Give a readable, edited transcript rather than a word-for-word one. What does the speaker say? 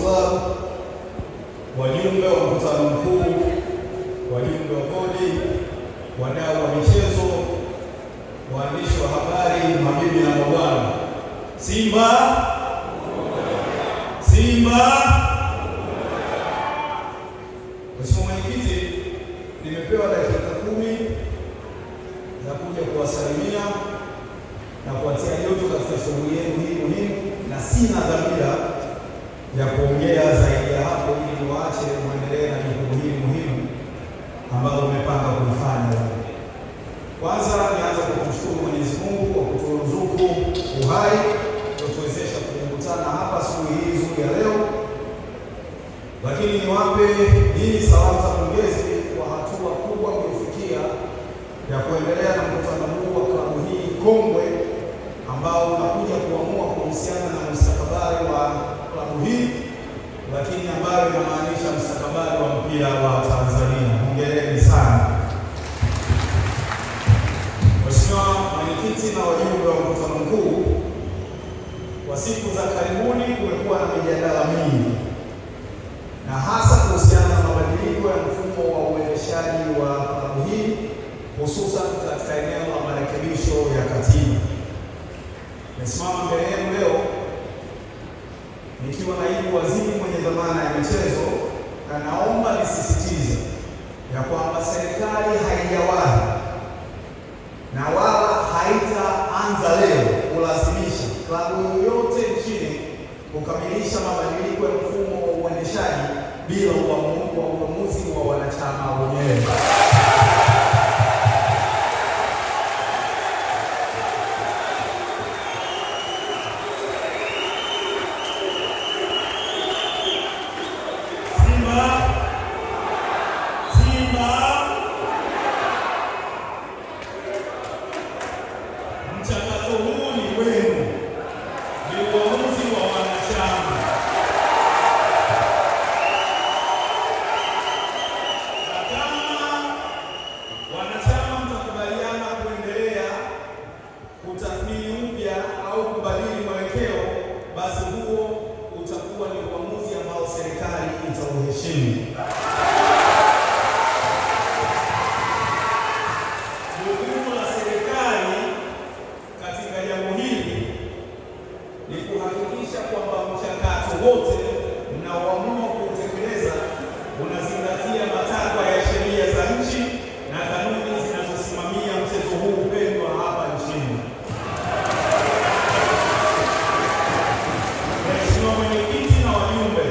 Club, wajumbe wa mkutano mkuu, wajumbe wa bodi, wadau wa michezo, waandishi wa habari, mabibi na mabwana. Simba! Simba! Mheshimiwa Mwenyekiti, nimepewa dakika 10 za kuja kuwasalimia na kuwatia joto katika shughuli yenu hii muhimu, na sina dhamira ya kuongea zaidi ya hapo, ili niwaache muendelee na jukumu hili muhimu ambalo umepanga kulifanya. Kwanza nianza kwa kumshukuru Mwenyezi Mungu kwa kuturuzuku uhai kutuwezesha kukutana hapa siku hii nzuri ya leo, lakini niwape hii salamu za pongezi kwa hatua kubwa mliofikia ya kuendelea na mkutano huu wa klabu hii kongwe ambao unakuja kuamua kuhusiana na mustakabali wa klabu hii, lakini ambayo inamaanisha mustakabali wa mpira wa Tanzania. Hongereni sana. Mheshimiwa Mwenyekiti na wajumbe wa mkutano mkuu, kwa siku za karibuni kumekuwa na mijadala mingi, na hasa kuhusiana na mabadiliko ya mfumo wa uendeshaji wa klabu hii, hususan katika eneo la marekebisho ya katiba. Nimesimama mbele yenu leo nikiwa naibu waziri mwenye dhamana ya michezo, na naomba nisisitize ya kwamba serikali haijawahi na wala haitaanza leo kulazimisha klabu yoyote nchini kukamilisha mabadiliko ya mfumo wa uendeshaji bila uamuzi wa wanachama wenyewe. Mchakato huu ni wenu, ni uamuzi wa wanachama. Na kama wanachama mtakubaliana kuendelea kutathmini upya au kubadili mwelekeo, basi huo utakuwa ni uamuzi ambao serikali itauheshimu.